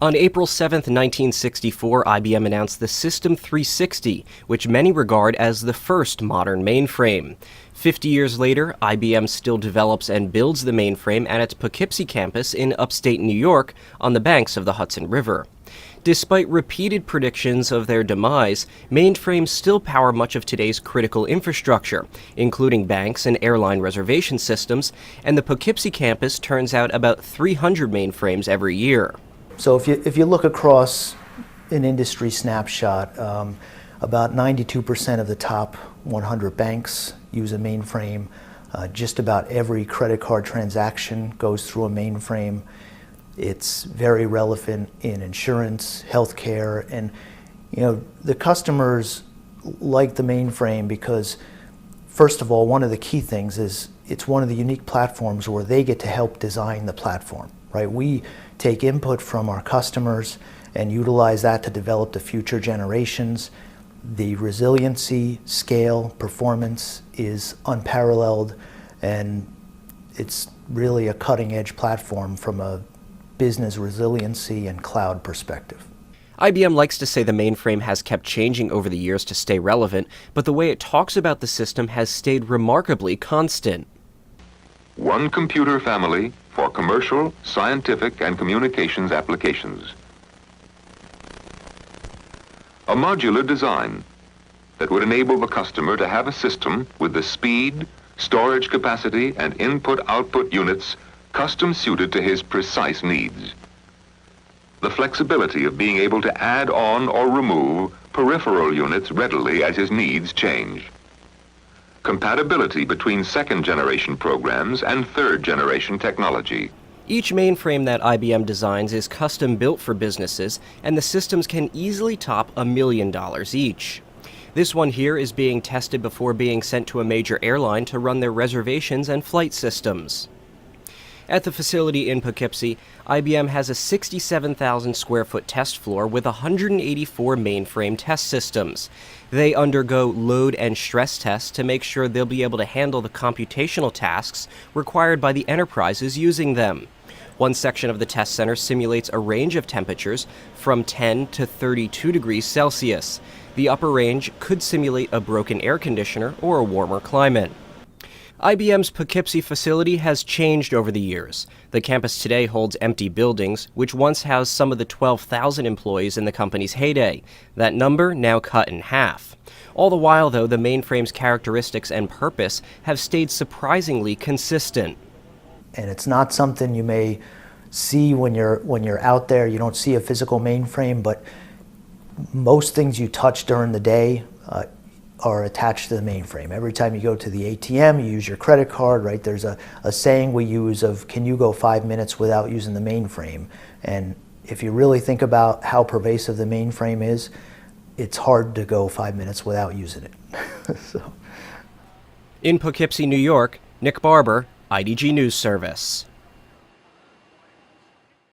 On April 7, 1964, IBM announced the System 360, which many regard as the first modern mainframe. 50 years later, IBM still develops and builds the mainframe at its Poughkeepsie campus in upstate New York on the banks of the Hudson River. Despite repeated predictions of their demise, mainframes still power much of today's critical infrastructure, including banks and airline reservation systems, and the Poughkeepsie campus turns out about 300 mainframes every year. So if you look across an industry snapshot, about 92% of the top 100 banks use a mainframe. Just about every credit card transaction goes through a mainframe. It's very relevant in insurance, healthcare, and the customers like the mainframe because, first of all, one of the key things is it's one of the unique platforms where they get to help design the platform. Right? We take input from our customers and utilize that to develop the future generations. The resiliency, scale, performance is unparalleled, and it's really a cutting-edge platform from a business resiliency and cloud perspective. IBM likes to say the mainframe has kept changing over the years to stay relevant, but the way it talks about the system has stayed remarkably constant. One computer family for commercial, scientific, and communications applications. A modular design that would enable the customer to have a system with the speed, storage capacity, and input-output units custom suited to his precise needs. The flexibility of being able to add on or remove peripheral units readily as his needs change. Compatibility between second-generation programs and third-generation technology. Each mainframe that IBM designs is custom-built for businesses, and the systems can easily top $1 million each. This one here is being tested before being sent to a major airline to run their reservations and flight systems. At the facility in Poughkeepsie, IBM has a 67,000 square foot test floor with 184 mainframe test systems. They undergo load and stress tests to make sure they'll be able to handle the computational tasks required by the enterprises using them. One section of the test center simulates a range of temperatures from 10 to 32 degrees Celsius. The upper range could simulate a broken air conditioner or a warmer climate. IBM's Poughkeepsie facility has changed over the years. The campus today holds empty buildings, which once housed some of the 12,000 employees in the company's heyday. That number now cut in half. All the while, though, the mainframe's characteristics and purpose have stayed surprisingly consistent. And it's not something you may see when you're out there. You don't see a physical mainframe, but most things you touch during the day are attached to the mainframe. Every time you go to the ATM, you use your credit card, right? There's a saying we use of, can you go 5 minutes without using the mainframe? And if you really think about how pervasive the mainframe is, it's hard to go 5 minutes without using it. So. In Poughkeepsie, New York, Nick Barber, IDG News Service.